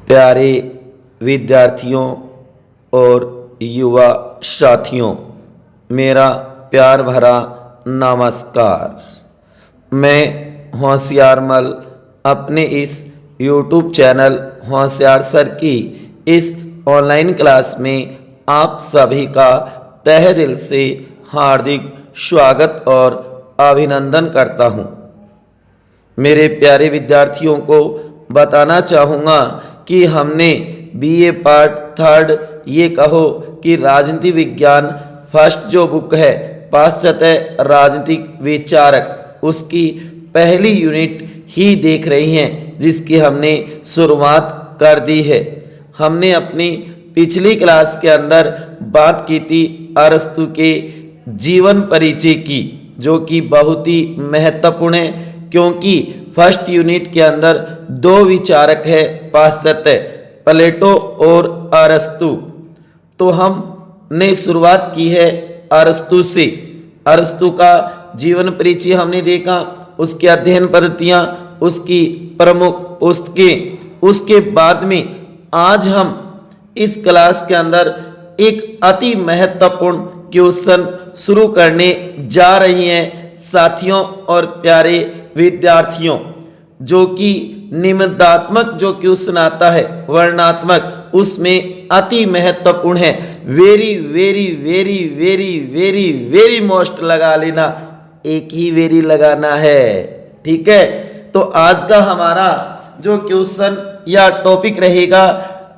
प्यारे विद्यार्थियों और युवा साथियों, मेरा प्यार भरा नमस्कार। मैं होशियारमल अपने इस YouTube चैनल होशियार सर की इस ऑनलाइन क्लास में आप सभी का तहे दिल से हार्दिक स्वागत और अभिनंदन करता हूँ। मेरे प्यारे विद्यार्थियों को बताना चाहूँगा कि हमने BA पार्ट 3 ये कहो कि राजनीति विज्ञान फर्स्ट जो बुक है पाश्चात्य राजनीतिक विचारक, उसकी पहली यूनिट ही देख रही हैं, जिसकी हमने शुरुआत कर दी है। हमने अपनी पिछली क्लास के अंदर बात की थी अरस्तु के जीवन परिचय की, जो कि बहुत ही महत्वपूर्ण है, क्योंकि फर्स्ट यूनिट के अंदर दो विचारक है पाश्चात्य, प्लेटो और अरस्तु। तो हमने शुरुआत की है अरस्तु से। अरस्तु का जीवन परिचय हमने देखा, उसकी अध्ययन पद्धतियाँ, उसकी प्रमुख पुस्तकें। उसके बाद में आज हम इस क्लास के अंदर एक अति महत्वपूर्ण क्वेश्चन शुरू करने जा रही हैं साथियों और प्यारे विद्यार्थियों, जो कि निबंधात्मक जो क्वेश्चन आता है वर्णनात्मक, उसमें अति महत्वपूर्ण है। Very very very very very very most लगा लेना, एक ही वेरी लगाना है, ठीक है। तो आज का हमारा जो क्वेश्चन या टॉपिक रहेगा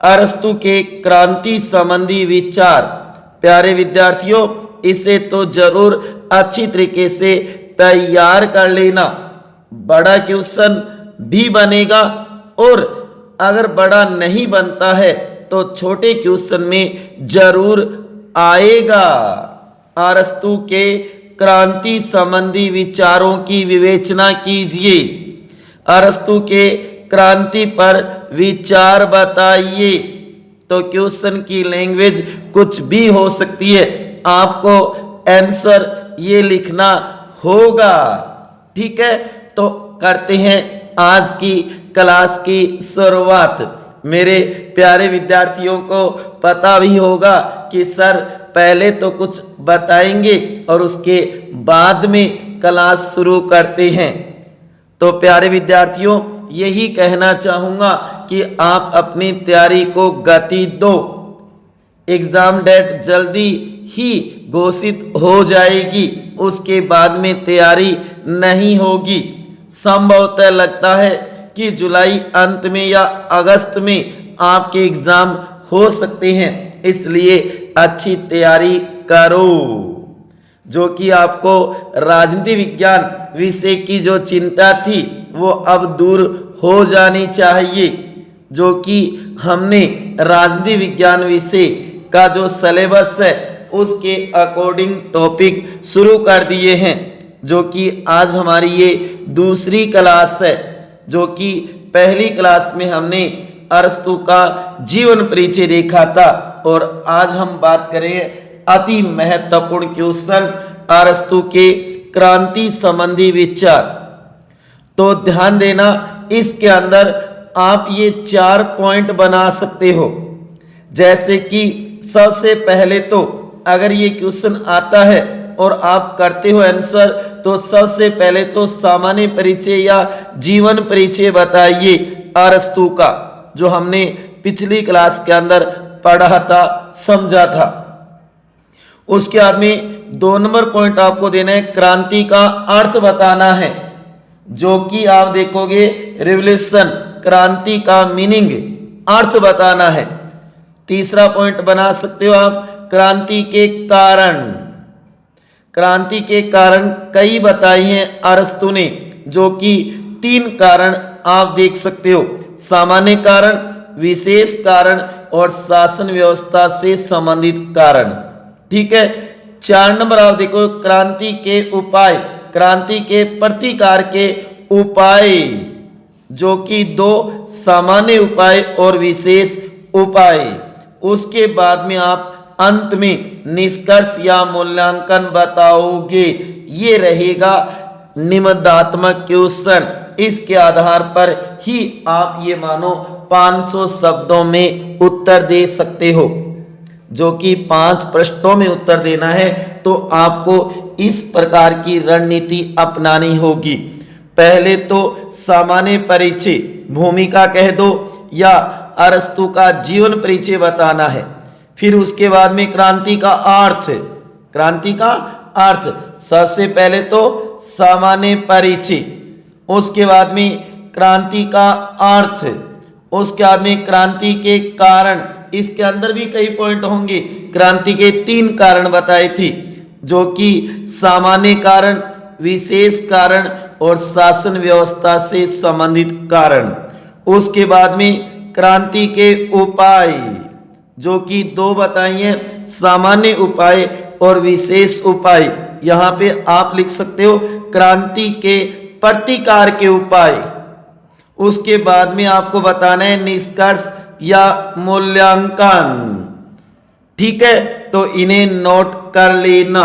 अरस्तु के क्रांति संबंधी विचार। प्यारे विद्यार्थियों, इसे तो जरूर अच्छी तरीके से तैयार कर लेना। बड़ा क्वेश्चन भी बनेगा और अगर बड़ा नहीं बनता है तो छोटे क्वेश्चन में जरूर आएगा। अरस्तु के क्रांति संबंधी विचारों की विवेचना कीजिए। अरस्तु के क्रांति पर विचार बताइए। तो क्वेश्चन की लैंग्वेज कुछ भी हो सकती है, आपको आंसर ये लिखना होगा, ठीक है। तो करते हैं आज की क्लास की शुरुआत। मेरे प्यारे विद्यार्थियों को पता भी होगा कि सर पहले तो कुछ बताएंगे और उसके बाद में क्लास शुरू करते हैं। तो प्यारे विद्यार्थियों, यही कहना चाहूँगा कि आप अपनी तैयारी को गति दो। एग्ज़ाम डेट जल्दी ही घोषित हो जाएगी, उसके बाद में तैयारी नहीं होगी। संभवतः लगता है कि जुलाई अंत में या अगस्त में आपके एग्ज़ाम हो सकते हैं, इसलिए अच्छी तैयारी करो। जो कि आपको राजनीति विज्ञान विषय की जो चिंता थी वो अब दूर हो जानी चाहिए। जो कि हमने राजनीति विज्ञान विषय का जो सिलेबस है उसके अकॉर्डिंग टॉपिक शुरू कर दिए हैं, जो कि आज हमारी ये दूसरी क्लास है। जो कि पहली क्लास में हमने अरस्तु का जीवन परिचय देखा था और आज हम बात करें अति महत्वपूर्ण क्वेश्चन अरस्तु के क्रांति संबंधी विचार। तो ध्यान देना, इसके अंदर आप ये 4 पॉइंट बना सकते हो। जैसे कि सबसे पहले तो अगर ये क्वेश्चन आता है और आप करते हो आंसर, तो सबसे पहले तो सामान्य परिचय या जीवन परिचय बताइए अरस्तु का, जो हमने पिछली क्लास के अंदर पढ़ा था, समझा था। उसके बाद में 2 नंबर पॉइंट आपको देना है, क्रांति का अर्थ बताना है, जो कि आप देखोगे रिवोल्यूशन, क्रांति का मीनिंग, अर्थ बताना है। तीसरा पॉइंट बना सकते हो आप, क्रांति के कारण। क्रांति के कारण कई बताई हैं अरस्तु ने, जो कि 3 कारण आप देख सकते हो, सामान्य कारण, विशेष कारण और शासन व्यवस्था से संबंधित कारण, ठीक है। 4 नंबर आप देखो, क्रांति के उपाय, क्रांति के प्रतिकार के उपाय, जो कि 2 सामान्य उपाय और विशेष उपाय। उसके बाद में आप अंत में निष्कर्ष या मूल्यांकन बताओगे। ये रहेगा निबंधात्मक क्वेश्चन इसके आधार पर ही आप ये मानो 500 शब्दों में उत्तर दे सकते हो, जो कि 5 प्रश्नों में उत्तर देना है। तो आपको इस प्रकार की रणनीति अपनानी होगी। पहले तो सामान्य परिचय, भूमिका कह दो, या अरस्तु का जीवन परिचय बताना है। फिर उसके बाद में क्रांति का अर्थ, क्रांति का अर्थ, सबसे पहले तो सामान्य परिचय, उसके बाद में क्रांति का अर्थ, उसके बाद में क्रांति के कारण। इसके अंदर भी कई पॉइंट होंगे। क्रांति के 3 कारण बताए थे, जो कि सामान्य कारण, विशेष कारण और शासन व्यवस्था से संबंधित कारण। उसके बाद में क्रांति के उपाय, जो कि 2 बताइए, सामान्य उपाय और विशेष उपाय। यहाँ पे आप लिख सकते हो क्रांति के प्रतिकार के उपाय। उसके बाद में आपको बताना है निष्कर्ष या मूल्यांकन। ठीक है, तो इन्हें नोट कर लेना।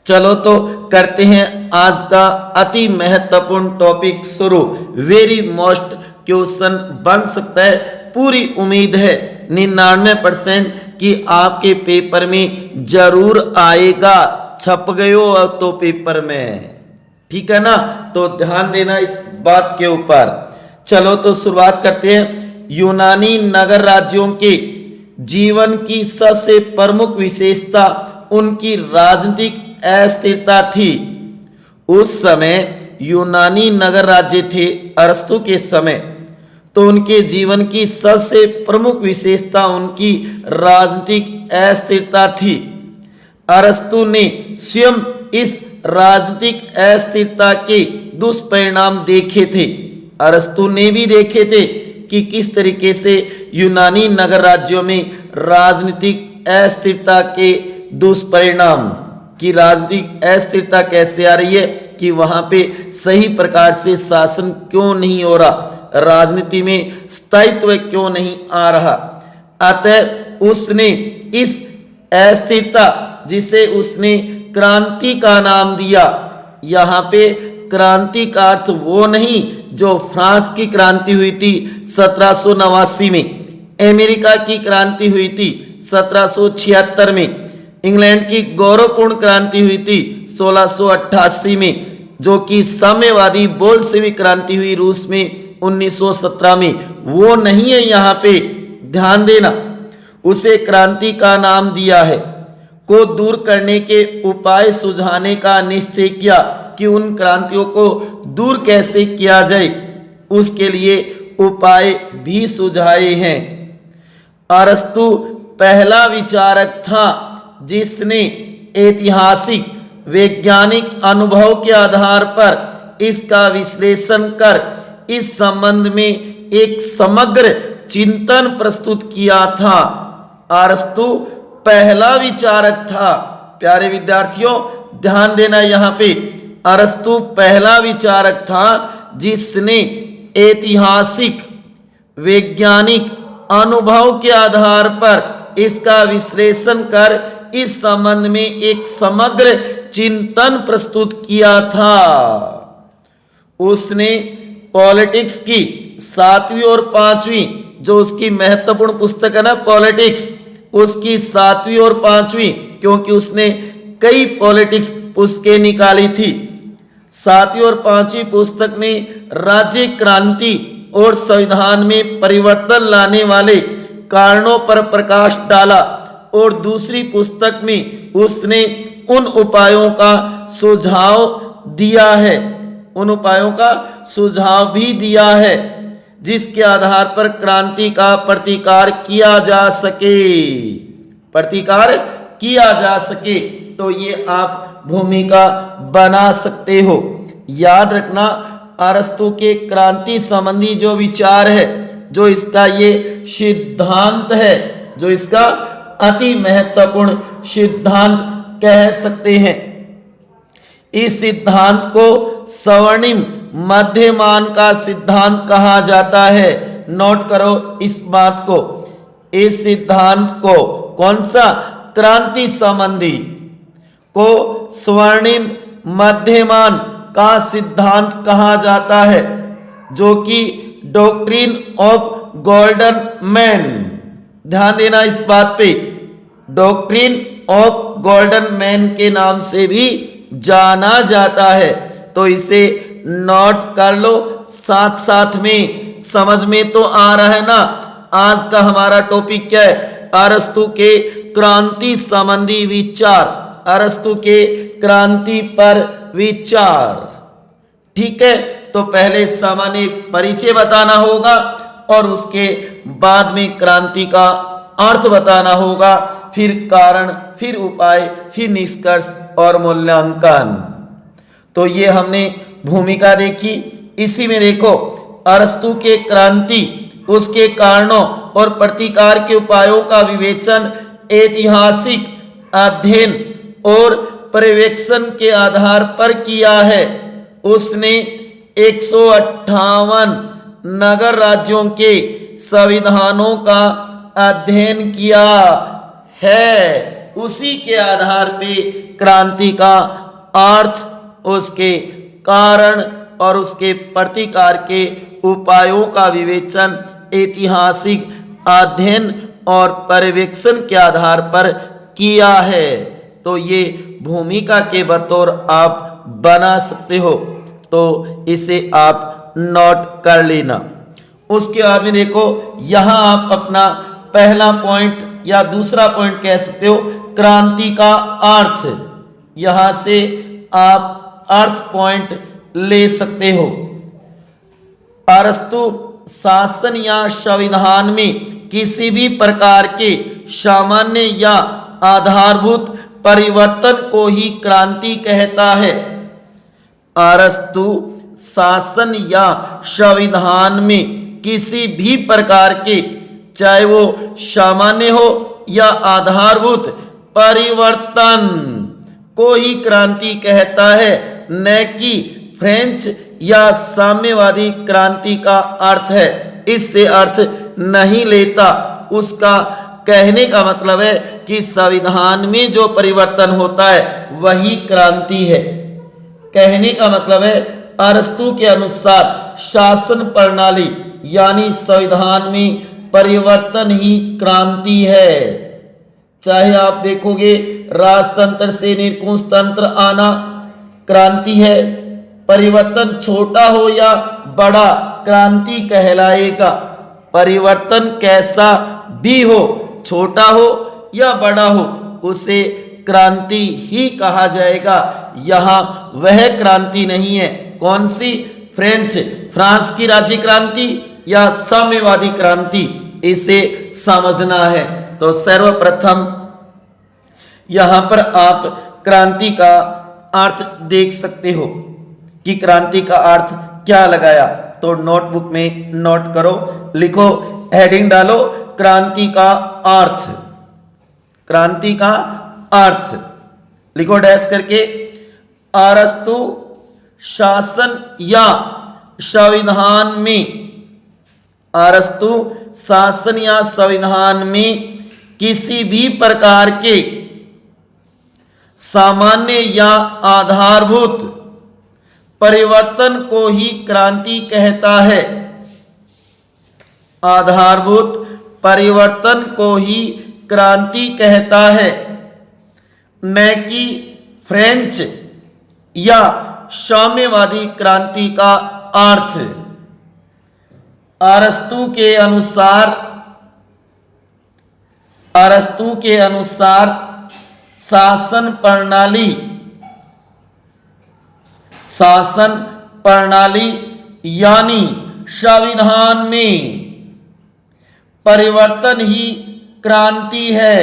चलो तो करते हैं आज का अति महत्वपूर्ण टॉपिक शुरू। वेरी मोस्ट क्वेश्चन बन सकता है, पूरी उम्मीद है 99% कि आपके पेपर में जरूर आएगा। छप गए हो तो पेपर में, ठीक है ना, तो ध्यान देना इस बात के ऊपर। चलो तो शुरुआत करते हैं। यूनानी नगर राज्यों के जीवन की सबसे प्रमुख विशेषता उनकी राजनीतिक अस्थिरता थी। उस समय यूनानी नगर राज्य थे अरस्तु के समय, तो उनके जीवन की सबसे प्रमुख विशेषता उनकी राजनीतिक अस्थिरता थी। अरस्तु ने स्वयं इस राजनीतिक अस्थिरता के दुष्परिणाम देखे थे। अरस्तु ने भी देखे थे कि किस तरीके से यूनानी नगर राज्यों में राजनीतिक अस्थिरता के दुष्परिणाम, की राजनीतिक अस्थिरता कैसे आ रही है, कि वहां पे सही प्रकार से शासन क्यों नहीं हो रहा, राजनीति में स्थायित्व क्यों नहीं आ रहा। अतः उसने इस अस्थिरता, जिसे उसने क्रांति का नाम दिया। यहाँ पे क्रांति का अर्थ वो नहीं जो फ्रांस की क्रांति हुई थी 1789 में, अमेरिका की क्रांति हुई थी 1776 में, इंग्लैंड की गौरवपूर्ण क्रांति हुई थी 1688 में, जो कि साम्यवादी बोल्शेविक क्रांति हुई रूस में 1917 में, वो नहीं है। यहाँ पे ध्यान देना, उसे क्रांति का नाम दिया है। को दूर करने के उपाय सुझाने का निश्चय किया कि उन क्रांतियों को दूर कैसे किया जाए, उसके लिए उपाय भी सुझाए हैं। अरस्तु पहला विचारक था जिसने ऐतिहासिक वैज्ञानिक अनुभव के आधार पर इसका विश्लेषण कर इस संबंध में एक समग्र चिंतन प्रस्तुत किया था। अरस्तु पहला विचारक था। प्यारे विद्यार्थियों ध्यान देना, यहाँ पे अरस्तु पहला विचारक था जिसने ऐतिहासिक वैज्ञानिक अनुभव के आधार पर इसका विश्लेषण कर इस संबंध में एक समग्र चिंतन प्रस्तुत किया था। उसने पॉलिटिक्स की 7वीं और 5वीं, जो उसकी महत्वपूर्ण पुस्तक है ना पॉलिटिक्स, उसकी 7वीं और 5वीं, क्योंकि उसने कई पॉलिटिक्स पुस्तकें निकाली थी। 7वीं और 5वीं पुस्तक में राज्य क्रांति और संविधान में परिवर्तन लाने वाले कारणों पर प्रकाश डाला, और दूसरी पुस्तक में उसने उन उपायों का सुझाव दिया है, उन उपायों का सुझाव भी दिया है जिसके आधार पर क्रांति का प्रतिकार किया जा सके, प्रतिकार किया जा सके। तो ये आप भूमिका बना सकते हो। याद रखना, अरस्तु के क्रांति संबंधी जो विचार है, जो इसका ये सिद्धांत है, जो इसका अति महत्वपूर्ण सिद्धांत कह सकते हैं, इस सिद्धांत को स्वर्णिम मध्यमान का सिद्धांत कहा जाता है। नोट करो इस बात को। इस सिद्धांत को, कौन सा, क्रांति संबंधी को स्वर्णिम मध्यमान का सिद्धांत कहा जाता है, जो कि डॉक्ट्रिन ऑफ गोल्डन मैन। ध्यान देना इस बात पे, डॉक्ट्रिन ऑफ गोल्डन मैन के नाम से भी जाना जाता है। तो इसे नोट कर लो, साथ साथ में समझ में तो आ रहा है ना। आज का हमारा टॉपिक क्या है? अरस्तु के क्रांति संबंधी विचार, अरस्तु के क्रांति पर विचार। ठीक है, तो पहले सामान्य परिचय बताना होगा और उसके बाद में क्रांति का अर्थ बताना होगा, फिर कारण, फिर उपाय, फिर निष्कर्ष और मूल्यांकन। तो ये हमने भूमिका देखी। इसी में देखो, अरस्तु के क्रांति, उसके कारणों और प्रतिकार के उपायों का विवेचन ऐतिहासिक अध्ययन और पर्यवेक्षण के आधार पर किया है। उसने 158 नगर राज्यों के संविधानों का अध्ययन किया है। उसी के आधार पे क्रांति का अर्थ, उसके कारण और उसके प्रतिकार के उपायों का विवेचन ऐतिहासिक अध्ययन और पर्यवेक्षण के आधार पर किया है। तो ये भूमिका के बतौर आप बना सकते हो, तो इसे आप नोट कर लेना। उसके बाद में देखो, यहां आप अपना पहला पॉइंट या दूसरा पॉइंट कह सकते हो, क्रांति का अर्थ। यहां से आप अर्थ पॉइंट ले सकते हो। अरस्तु शासन या संविधान में किसी भी प्रकार के सामान्य या आधारभूत परिवर्तन को ही क्रांति कहता है। अरस्तु शासन या संविधान में किसी भी प्रकार के, चाहे वो सामान्य हो या आधारभूत परिवर्तन को ही क्रांति कहता है, न कि फ्रेंच या साम्यवादी क्रांति का अर्थ है। इससे अर्थ नहीं लेता। उसका कहने का मतलब है कि संविधान में जो परिवर्तन होता है वही क्रांति है। कहने का मतलब है, अरस्तु के अनुसार शासन प्रणाली यानी संविधान में परिवर्तन ही क्रांति है। चाहे आप देखोगे राजतंत्र से निरंकुश तंत्र आना क्रांति है, परिवर्तन छोटा हो या बड़ा क्रांति कहलाएगा। परिवर्तन कैसा भी हो, छोटा हो या बड़ा हो, उसे क्रांति ही कहा जाएगा। यहाँ वह क्रांति नहीं है। कौन सी? फ्रांस की राज्य क्रांति या साम्यवादी क्रांति, इसे समझना है। तो सर्वप्रथम यहां पर आप क्रांति का अर्थ देख सकते हो कि क्रांति का अर्थ क्या लगाया। तो नोटबुक में नोट करो, लिखो, हेडिंग डालो, क्रांति का अर्थ। क्रांति का अर्थ लिखो डैश करके। अरस्तु शासन या संविधान में, अरस्तु शासन या संविधान में किसी भी प्रकार के सामान्य या आधारभूत परिवर्तन को ही क्रांति कहता है। आधारभूत परिवर्तन को ही क्रांति कहता है, न कि फ्रेंच या साम्यवादी क्रांति का अर्थ। अरस्तु के अनुसार शासन प्रणाली यानी संविधान में परिवर्तन ही क्रांति है।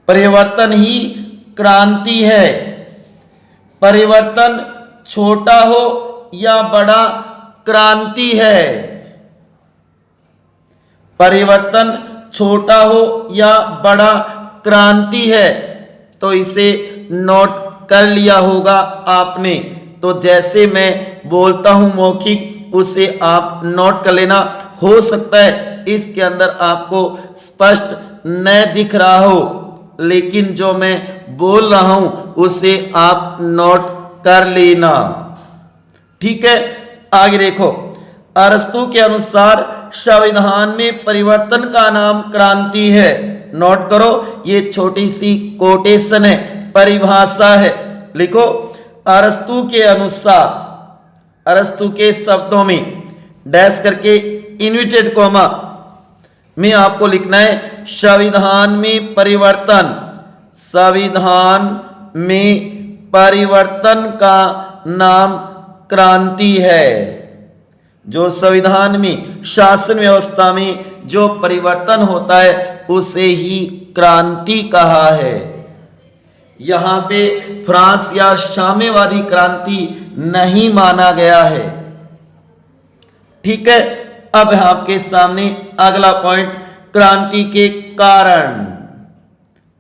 परिवर्तन ही क्रांति है। परिवर्तन छोटा हो या बड़ा क्रांति है। परिवर्तन छोटा हो या बड़ा क्रांति है। तो इसे नोट कर लिया होगा आपने। तो जैसे मैं बोलता हूं मौखिक, उसे आप नोट कर लेना। हो सकता है इसके अंदर आपको स्पष्ट न दिख रहा हो, लेकिन जो मैं बोल रहा हूं उसे आप नोट कर लेना। ठीक है, आगे देखो। अरस्तु के अनुसार संविधान में परिवर्तन का नाम क्रांति है। नोट करो, ये छोटी सी कोटेशन है, परिभाषा है। लिखो, अरस्तु के अनुसार, अरस्तु के शब्दों में डैश करके इन्वर्टेड कॉमा में आपको लिखना है संविधान में परिवर्तन, संविधान में परिवर्तन का नाम क्रांति है। जो संविधान में, शासन व्यवस्था में जो परिवर्तन होता है उसे ही क्रांति कहा है। यहां पे फ्रांस या साम्यवादी क्रांति नहीं माना गया है। ठीक है, अब आपके सामने अगला पॉइंट, क्रांति के कारण।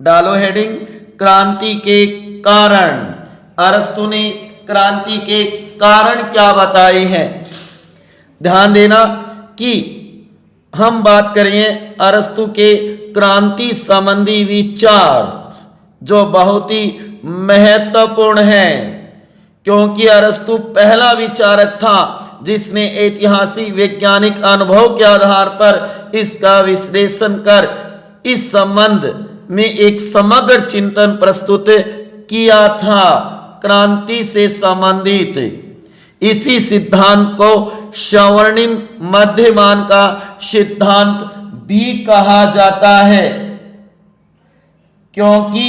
डालो हेडिंग, क्रांति के कारण। अरस्तु ने क्रांति के कारण क्या बताए हैं? ध्यान देना कि हम बात करें अरस्तु के क्रांति संबंधी विचार, जो बहुत ही महत्वपूर्ण है, क्योंकि अरस्तु पहला विचारक था जिसने ऐतिहासिक वैज्ञानिक अनुभव के आधार पर इसका विश्लेषण कर इस संबंध में एक समग्र चिंतन प्रस्तुत किया था। क्रांति से संबंधित इसी सिद्धांत को स्वर्णिम मध्यमान का सिद्धांत भी कहा जाता है, क्योंकि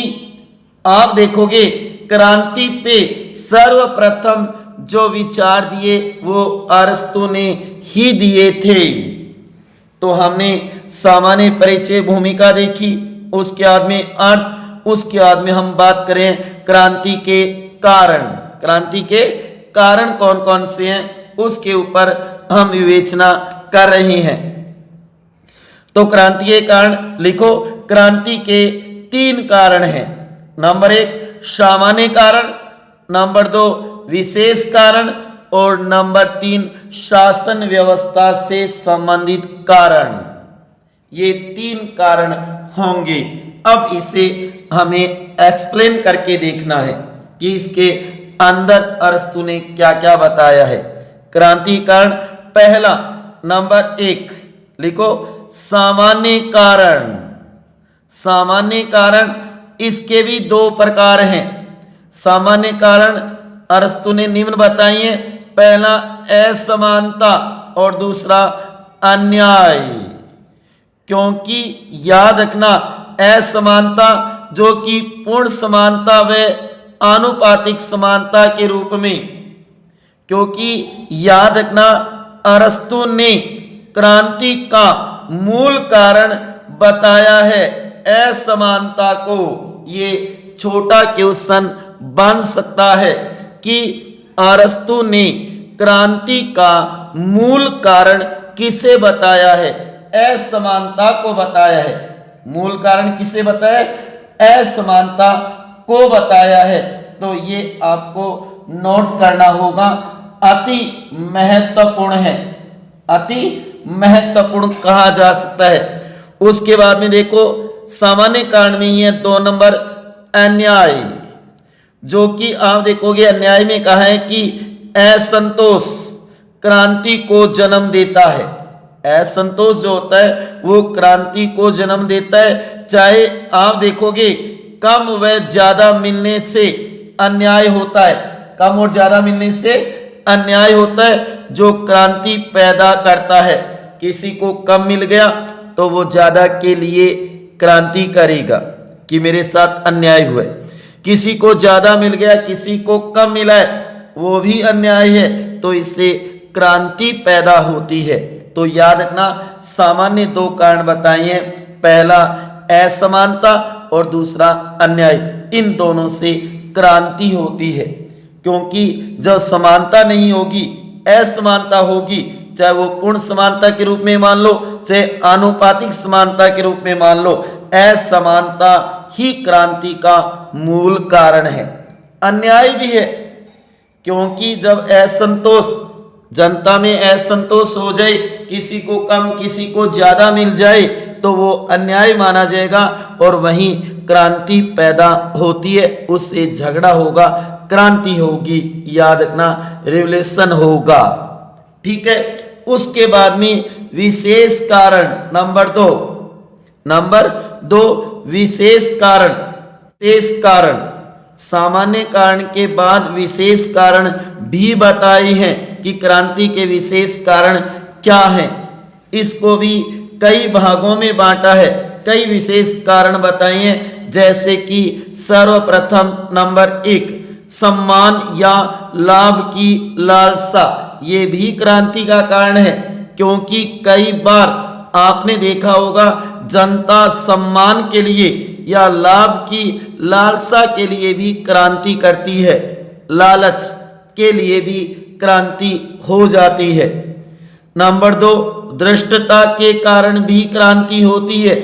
आप देखोगे क्रांति पे सर्वप्रथम जो विचार दिए वो अरस्तु ने ही दिए थे। तो हमने सामान्य परिचय भूमिका देखी, उसके बाद में अर्थ, उसके बाद में हम बात करें क्रांति के कारण। क्रांति के कारण कौन कौन से हैं उसके ऊपर हम विवेचना कर रहे हैं। तो क्रांति के कारण लिखो, क्रांति के 3 कारण हैं। नंबर 1 सामान्य कारण, नंबर 2 विशेष कारण और नंबर 3 शासन व्यवस्था से संबंधित कारण। ये 3 कारण होंगे। अब इसे हमें एक्सप्लेन करके देखना है कि इसके अंदर अरस्तु ने क्या क्या बताया है। क्रांति कारण पहला, नंबर 1 लिखो, सामान्य कारण। सामान्य कारण, इसके भी 2 प्रकार हैं। सामान्य कारण अरस्तु ने निम्न बताई है, पहला असमानता और दूसरा अन्याय। क्योंकि याद रखना, असमानता जो कि पूर्ण समानता व आनुपातिक समानता के रूप में, क्योंकि याद रखना अरस्तु ने क्रांति का मूल कारण बताया है असमानता को। ये छोटा क्वेश्चन बन सकता है कि अरस्तु ने क्रांति का मूल कारण किसे बताया है? असमानता को बताया है। मूल कारण किसे बताया है? असमानता को बताया है। तो ये आपको नोट करना होगा, अति महत्वपूर्ण है, अति महत्वपूर्ण कहा जा सकता है। उसके बाद में देखो, सामान्य कारण में ही है 2 नंबर अन्याय, जो कि आप देखोगे अन्याय में कहा है कि असंतोष क्रांति को जन्म देता है। असंतोष जो होता है वो क्रांति को जन्म देता है। चाहे आप देखोगे कम व ज्यादा मिलने से अन्याय होता है, कम और ज्यादा मिलने से अन्याय होता है जो क्रांति पैदा करता है। किसी को कम मिल गया तो वो ज्यादा के लिए क्रांति करेगा कि मेरे साथ अन्याय हुआ है। किसी को ज्यादा मिल गया, किसी को कम मिला है, वो भी अन्याय है, तो इससे क्रांति पैदा होती है। तो याद रखना, सामान्य 2 कारण बताए हैं, पहला असमानता और दूसरा अन्याय। इन दोनों से क्रांति होती है, क्योंकि जब समानता नहीं होगी, असमानता होगी, चाहे वो पूर्ण समानता के रूप में मान लो, चाहे आनुपातिक समानता के रूप में मान लो, असमानता ही क्रांति का मूल कारण है। अन्याय भी है, क्योंकि जब असंतोष, जनता में असंतोष हो जाए, किसी को कम किसी को ज्यादा मिल जाए, तो वो अन्याय माना जाएगा और वहीं क्रांति पैदा होती है, उससे झगड़ा होगा, क्रांति होगी, याद रखना रिवोल्यूशन होगा। ठीक है, उसके बाद में विशेष कारण नंबर दो विशेष कारण। विशेष कारण, सामान्य कारण के बाद विशेष कारण भी बताए हैं कि क्रांति के विशेष कारण क्या हैं। इसको भी कई भागों में बांटा है, कई विशेष कारण बताए हैं। जैसे कि सर्वप्रथम नंबर 1, सम्मान या लाभ की लालसा, ये भी क्रांति का कारण है, क्योंकि कई बार आपने देखा होगा जनता सम्मान के लिए या लाभ की लालसा के लिए भी क्रांति करती है, लालच के लिए भी क्रांति हो जाती है। नंबर 2, धृष्टता के कारण भी क्रांति होती है,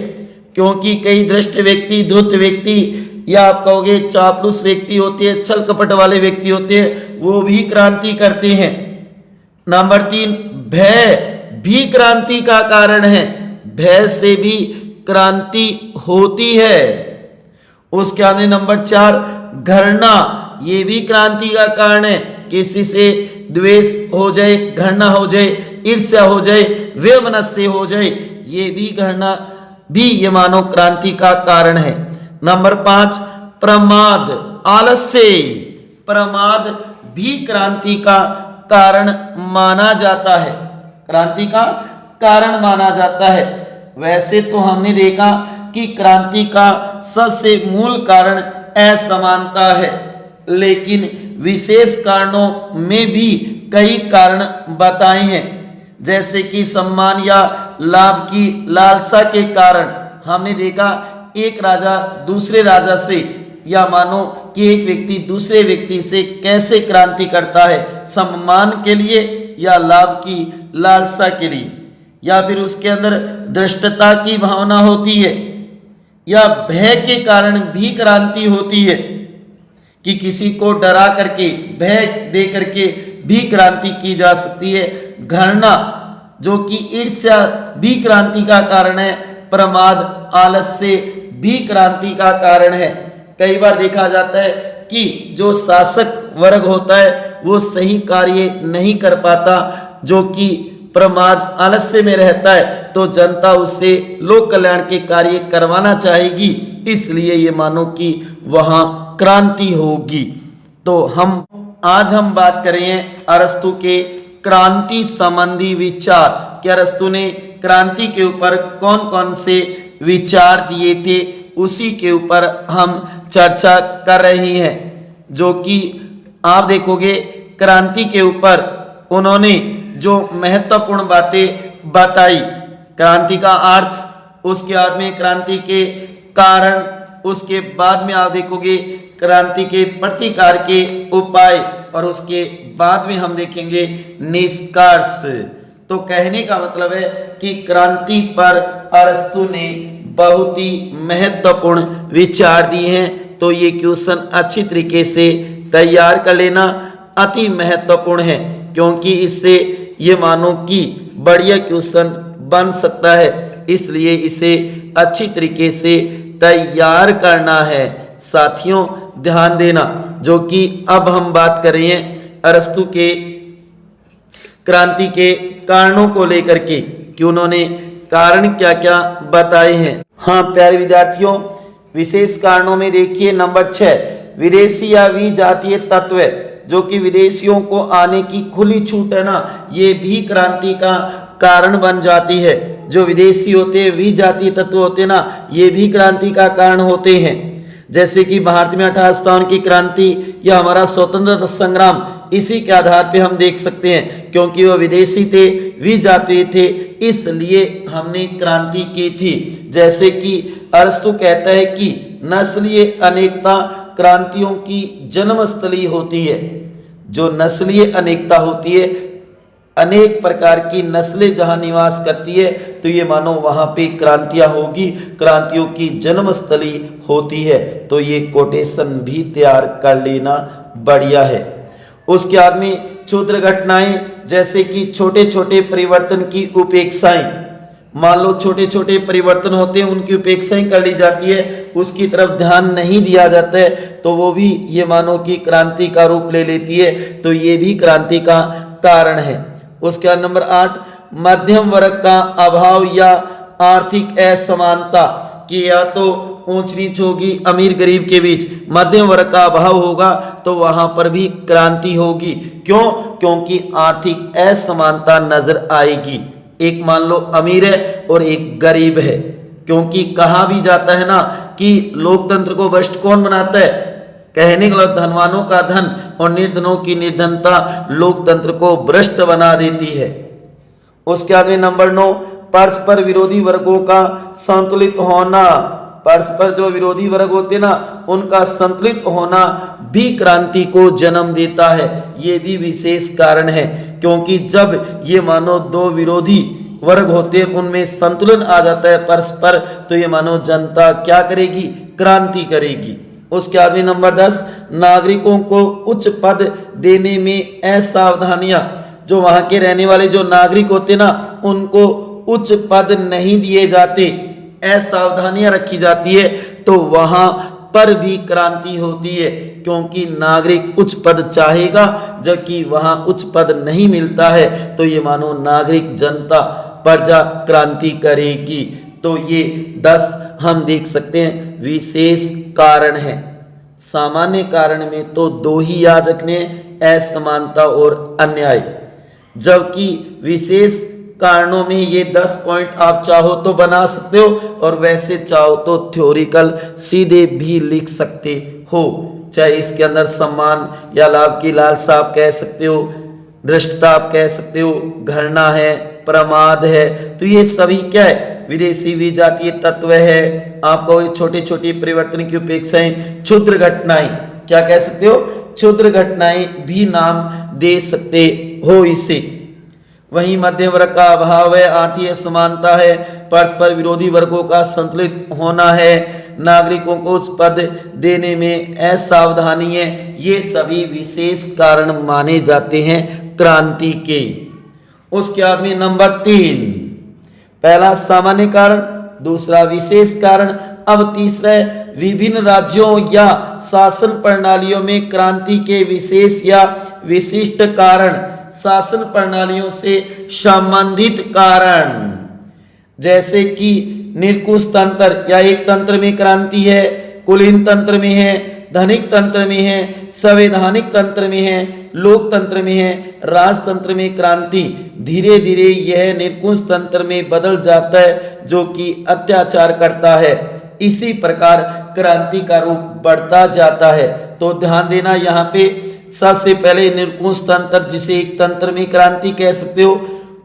क्योंकि कई धृष्ट व्यक्ति, धूर्त व्यक्ति या आप कहोगे चापलूस व्यक्ति होते हैं, छल कपट वाले व्यक्ति होते हैं, वो भी क्रांति करते हैं। नंबर 3, भय भी क्रांति का कारण है, भय से भी क्रांति होती है। उसके आगे नंबर 4, घृणा, ये भी क्रांति का कारण है। किसी से द्वेष हो जाए, घृणा हो जाए, ईर्ष्या हो जाए, वैमनस्य हो जाए, ये भी घृणा भी ये मानो क्रांति का कारण है। नंबर 5, प्रमाद, आलस्य, प्रमाद भी क्रांति का कारण माना जाता है, क्रांति का कारण माना जाता है। वैसे तो हमने देखा कि क्रांति का सबसे मूल कारण असमानता है, लेकिन विशेष कारणों में भी कई कारण बताए हैं। जैसे कि सम्मान या लाभ की लालसा के कारण हमने देखा एक राजा दूसरे राजा से, या मानो कि एक व्यक्ति दूसरे व्यक्ति से कैसे क्रांति करता है, सम्मान के लिए या लाभ की लालसा के लिए। या फिर उसके अंदर धृष्टता की भावना होती है, या भय के कारण भी क्रांति होती है कि किसी को डरा करके, भय दे करके भी क्रांति की जा सकती है। घृणा जो कि ईर्ष्या भी क्रांति का कारण है। प्रमाद, आलस्य भी क्रांति का कारण है। कई बार देखा जाता है कि जो शासक वर्ग होता है वो सही कार्य नहीं कर पाता, जो कि प्रमाद, आलस्य में रहता है, तो जनता उससे लोक कल्याण के कार्य करवाना चाहेगी, इसलिए ये मानो कि वहां क्रांति होगी। तो आज हम बात करेंगे अरस्तु के क्रांति संबंधी विचार कि अरस्तु ने क्रांति के ऊपर कौन कौन से विचार दिए थे, उसी के ऊपर हम चर्चा कर रहे हैं। जो कि आप देखोगे क्रांति के ऊपर उन्होंने जो महत्वपूर्ण बातें बताई, क्रांति का अर्थ, उसके बाद में क्रांति के कारण, उसके बाद में आप देखोगे क्रांति के प्रतिकार के उपाय, और उसके बाद में हम देखेंगे निष्कर्ष। तो कहने का मतलब है कि क्रांति पर अरस्तु ने बहुत ही महत्वपूर्ण विचार दिए हैं। तो ये क्वेश्चन अच्छी तरीके से तैयार कर लेना अति महत्वपूर्ण है, क्योंकि इससे ये मानो कि बढ़िया क्वेश्चन बन सकता है, इसलिए इसे अच्छी तरीके से तैयार करना है। साथियों ध्यान देना, जो कि अब हम बात कर रहे हैं अरस्तु के क्रांति के कारणों को लेकर के कि उन्होंने कारण क्या क्या बताए हैं। हाँ प्यारे विद्यार्थियों, विशेष कारणों में देखिए नंबर 6, विदेशी या विजातीय तत्व, जो कि विदेशियों को आने की खुली छूट है ना, ये भी क्रांति का कारण बन जाती है। जो विदेशी होते हैं, विजातीय तत्व होते हैं ना, ये भी क्रांति का कारण होते हैं। जैसे कि भारत में 1857 की क्रांति या हमारा स्वतंत्रता संग्राम, इसी के आधार पे हम देख सकते हैं, क्योंकि वह विदेशी थे, विजातीय थे, इसलिए हमने क्रांति की थी। जैसे कि अरस्तु कहता है कि नस्लीय अनेकता क्रांतियों की जन्मस्थली होती है। जो नस्लीय अनेकता होती है, अनेक प्रकार की नस्लें जहां निवास करती है, तो ये मानो वहां पे क्रांतियां होगी, क्रांतियों की जन्मस्थली होती है। तो ये कोटेशन भी तैयार कर लेना बढ़िया है। उसके बाद में क्षुद्र घटनाएं, जैसे कि छोटे छोटे परिवर्तन की उपेक्षाएं, मान लो छोटे छोटे परिवर्तन होते हैं, उनकी उपेक्षाएं कर ली जाती है, उसकी तरफ ध्यान नहीं दिया जाता है, तो वो भी ये मानो कि क्रांति का रूप ले लेती है, तो ये भी क्रांति का कारण है। उसके बाद नंबर 8, मध्यम वर्ग का अभाव या आर्थिक असमानता, कि या तो ऊंच नीच होगी अमीर गरीब के बीच, मध्यम वर्ग का अभाव होगा तो वहां पर भी क्रांति होगी। क्यों? क्योंकि आर्थिक असमानता नजर आएगी। एक मान लो अमीर है और एक गरीब है, क्योंकि कहा भी जाता है ना कि लोकतंत्र को भ्रष्ट कौन बनाता है? कहने का धनवानों का धन और निर्धनों की निर्धनता लोकतंत्र को भ्रष्ट बना देती है। उसके बाद में नंबर 9, परस्पर विरोधी वर्गों का संतुलित होना, परस्पर जो विरोधी वर्ग होते ना उनका संतुलित होना भी क्रांति को जन्म देता है। ये भी विशेष कारण है, क्योंकि जब ये मानो दो विरोधी वर्ग होते हैं उनमें संतुलन आ जाता है परस्पर, तो ये मानो जनता क्या करेगी? क्रांति करेगी। उसके बाद में नंबर 10, नागरिकों को उच्च पद देने में असावधानियां, जो वहां के रहने वाले जो नागरिक होते ना उनको उच्च पद नहीं दिए जाते, असावधानियां रखी जाती है, तो वहां पर भी क्रांति होती है, क्योंकि नागरिक उच्च पद चाहेगा जबकि वहां उच्च पद नहीं मिलता है, तो ये मानो नागरिक जनता प्रजा क्रांति करेगी। तो ये 10 हम देख सकते हैं विशेष कारण है। सामान्य कारण में तो 2 ही याद रखने, असमानता और अन्याय, जबकि विशेष कारणों में ये 10 पॉइंट आप चाहो तो बना सकते हो और वैसे चाहो तो थ्योरिकल सीधे भी लिख सकते हो। चाहे इसके अंदर सम्मान या लाभ की लालसा आप कह सकते हो, धृष्टता आप कह सकते हो, घृणा है, प्रमाद है, तो ये सभी क्या है? विदेशी विजातीय तत्व है। आपको छोटे छोटे परिवर्तन की उपेक्षाएं, क्षुद्र घटनाएं, क्या कह सकते हो? क्षुद्र घटनाएं भी नाम दे सकते हो इसे। वहीं मध्यम वर्ग का अभाव है, आर्थिक असमानता है, परस्पर विरोधी वर्गों का संतुलित होना है, नागरिकों को उच्च पद देने में असावधानी है, ये सभी विशेष कारण माने जाते हैं क्रांति के। उसके बाद में नंबर 3, पहला सामान्य कारण, दूसरा विशेष कारण, अब तीसरा है विभिन्न राज्यों या शासन प्रणालियों में क्रांति के विशेष या विशिष्ट कारण, शासन प्रणालियों से संबंधित कारण, जैसे कि निरंकुश तंत्र या एक तंत्र में क्रांति है, कुलीन तंत्र में है, धनिक तंत्र में है, संवैधानिक तंत्र में है, लोकतंत्र में है, राजतंत्र में क्रांति। धीरे धीरे यह निरंकुश तंत्र में बदल जाता है जो कि अत्याचार करता है। इसी प्रकार क्रांति का रूप बढ़ता जाता है। तो ध्यान देना, यहाँ पे सबसे पहले निरंकुश तंत्र, जिसे एक तंत्र में क्रांति कह सकते हो,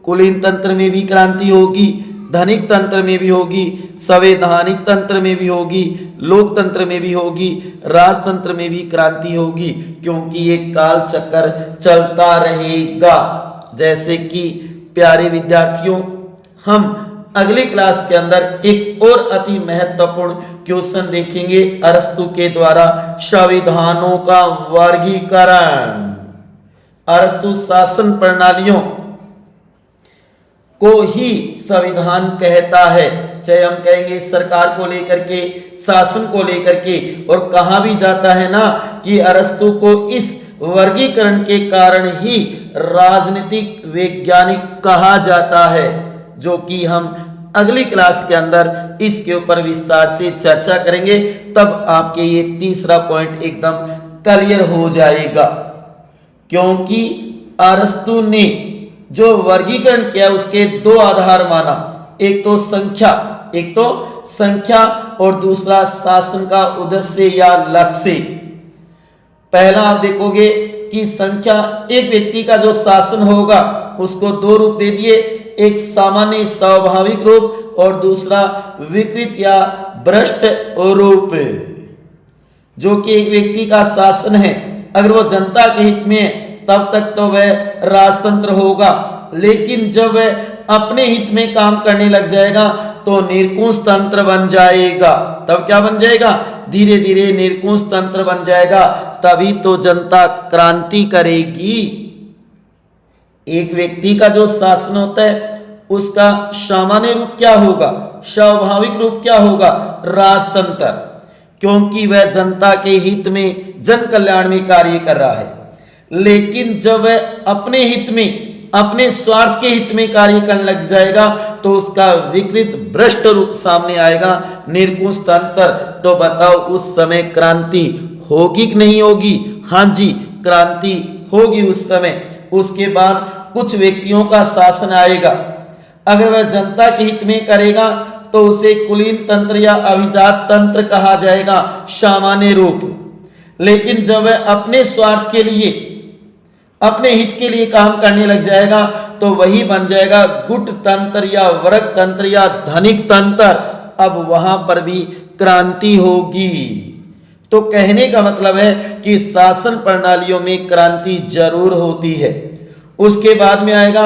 कुलीन तंत्र में भी क्रांति होगी, धनिक तंत्र में भी होगी, संवैधानिक तंत्र में भी होगी, लोकतंत्र में भी होगी, राजतंत्र में भी क्रांति होगी, क्योंकि ये काल चक्कर चलता रहेगा। जैसे कि प्यारे विद्यार्थियों, हम अगली क्लास के अंदर एक और अति महत्वपूर्ण क्वेश्चन देखेंगे अरस्तु के द्वारा, संविधानों का वर्गीकरण। अरस्तु शासन प्रणालियों को ही संविधान कहता है, चाहे हम कहेंगे सरकार को लेकर के, शासन को लेकर के, और कहा भी जाता है ना कि अरस्तु को इस वर्गीकरण के कारण ही राजनीतिक वैज्ञानिक कहा जाता है, जो कि हम अगली क्लास के अंदर इसके ऊपर विस्तार से चर्चा करेंगे। तब आपके ये तीसरा पॉइंट एकदम क्लियर हो जाएगा, क्योंकि अरस्तु ने जो वर्गीकरण किया उसके 2 आधार माना, एक तो संख्या और दूसरा शासन का उद्देश्य या लक्ष्य। पहला आप देखोगे कि संख्या, एक व्यक्ति का जो शासन होगा उसको 2 रूप दे दिए, एक सामान्य स्वाभाविक रूप और दूसरा विकृत या भ्रष्ट रूप। जो कि एक व्यक्ति का शासन है, अगर वो जनता के हित में है तब तक तो वह राजतंत्र होगा, लेकिन जब वह अपने हित में काम करने लग जाएगा तो निरंकुश तंत्र बन जाएगा। तब क्या बन जाएगा? धीरे धीरे निरंकुश तंत्र बन जाएगा, तभी तो जनता क्रांति करेगी। एक व्यक्ति का जो शासन होता है उसका सामान्य रूप क्या होगा, स्वाभाविक रूप क्या होगा, राजतंत्र, क्योंकि वह जनता के हित में, जन कल्याण में कार्य कर रहा है। लेकिन जब वह अपने हित में, अपने स्वार्थ के हित में कार्य करने लग जाएगा तो उसका विकृत भ्रष्ट रूप सामने आएगा, निरंकुश तंत्र। तो बताओ उस समय क्रांति होगी कि नहीं होगी? हाँ जी, क्रांति होगी उस समय। उसके बाद कुछ व्यक्तियों का शासन आएगा। अगर वह जनता के हित में करेगा तो उसे कुलीन तंत्र या अभिजात तंत्र कहा जाएगा, सामान्य रूप। लेकिन जब वह अपने स्वार्थ के लिए, अपने हित के लिए काम करने लग जाएगा तो वही बन जाएगा गुट तंत्र या वर्ग तंत्र या धनिक तंत्र। अब वहां पर भी क्रांति होगी। तो कहने का मतलब है कि शासन प्रणालियों में क्रांति जरूर होती है। उसके बाद में आएगा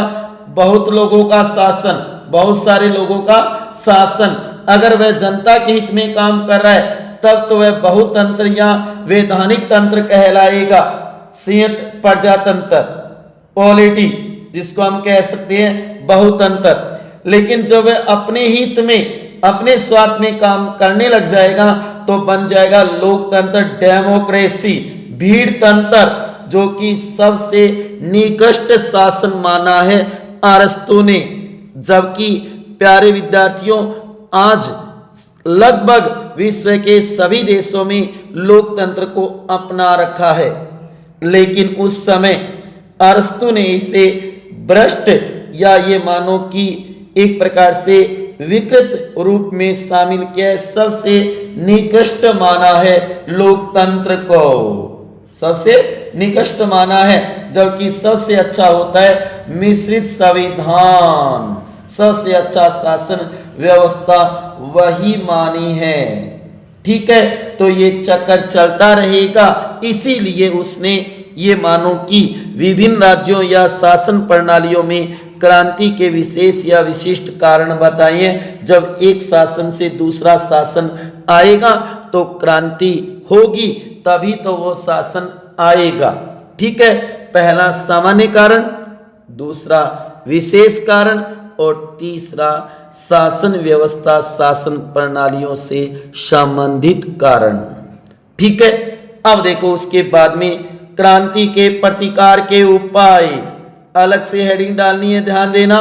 बहुत लोगों का शासन, बहुत सारे लोगों का शासन। अगर वह जनता के हित में काम कर रहा है तब तो वह बहुतंत्र या वैधानिक तंत्र कहलाएगा, संयुक्त प्रजातंत्र, पॉलिटी, जिसको हम कह सकते हैं बहुतंत्र। लेकिन जब वह अपने हित में, अपने स्वार्थ में काम करने लग जाएगा तो बन जाएगा लोकतंत्र, डेमोक्रेसी, भीड़ तंत्र, जो कि सबसे निकृष्ट शासन माना है अरस्तु ने। जबकि प्यारे विद्यार्थियों, आज लगभग विश्व के सभी देशों में लोकतंत्र को अपना रखा है। लेकिन उस समय अरस्तु ने इसे भ्रष्ट या ये मानो कि एक प्रकार से विकृत रूप में शामिल किया। सबसे निकृष्ट माना है लोकतंत्र को, सबसे निकृष्ट माना है। जबकि सबसे अच्छा होता है मिश्रित संविधान, सबसे अच्छा शासन व्यवस्था वही मानी है। ठीक है, तो ये चक्कर चलता रहेगा। इसीलिए उसने ये मानो कि विभिन्न राज्यों या शासन प्रणालियों में क्रांति के विशेष या विशिष्ट कारण बताए हैं। जब एक शासन से दूसरा शासन आएगा तो क्रांति होगी, तभी तो वो शासन आएगा। ठीक है, पहला सामान्य कारण, दूसरा विशेष कारण और तीसरा शासन व्यवस्था, शासन प्रणालियों से संबंधित कारण। ठीक है, अब देखो उसके बाद में क्रांति के प्रतिकार के उपाय, अलग से हेडिंग डालनी है, ध्यान देना।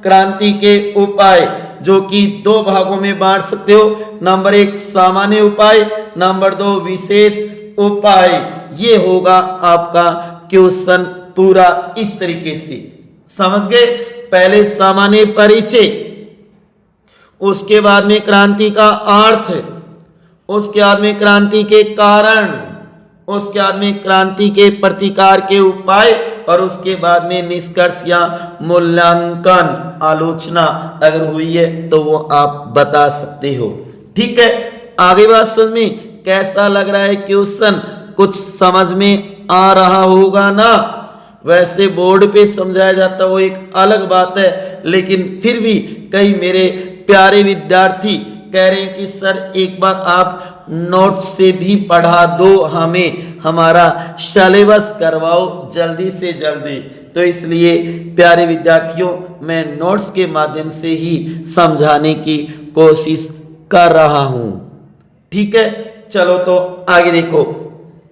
क्रांति के उपाय जो कि दो भागों में बांट सकते हो, नंबर 1 सामान्य उपाय, नंबर 2 विशेष उपाय। ये होगा आपका क्वेश्चन पूरा इस तरीके से, समझ गए? पहले सामान्य परिचय, उसके बाद में क्रांति का अर्थ, उसके बाद में क्रांति के कारण, उसके बाद में क्रांति के प्रतिकार के उपाय और उसके बाद में निष्कर्ष या मूल्यांकन, आलोचना अगर हुई है तो वो आप बता सकते हो। ठीक है, आगे बात समझ में कैसा लग रहा है क्वेश्चन? कुछ समझ में आ रहा होगा ना? वैसे बोर्ड पे समझाया जाता वो एक अलग बात है, लेकिन फिर भी कई मेरे प्यारे विद्यार्थी कह रहे हैं कि सर एक बार आप नोट से भी पढ़ा दो, हमें हमारा सिलेबस करवाओ जल्दी से जल्दी। तो इसलिए प्यारे विद्यार्थियों, मैं नोट्स के माध्यम से ही समझाने की कोशिश कर रहा हूं। ठीक है, चलो तो आगे देखो।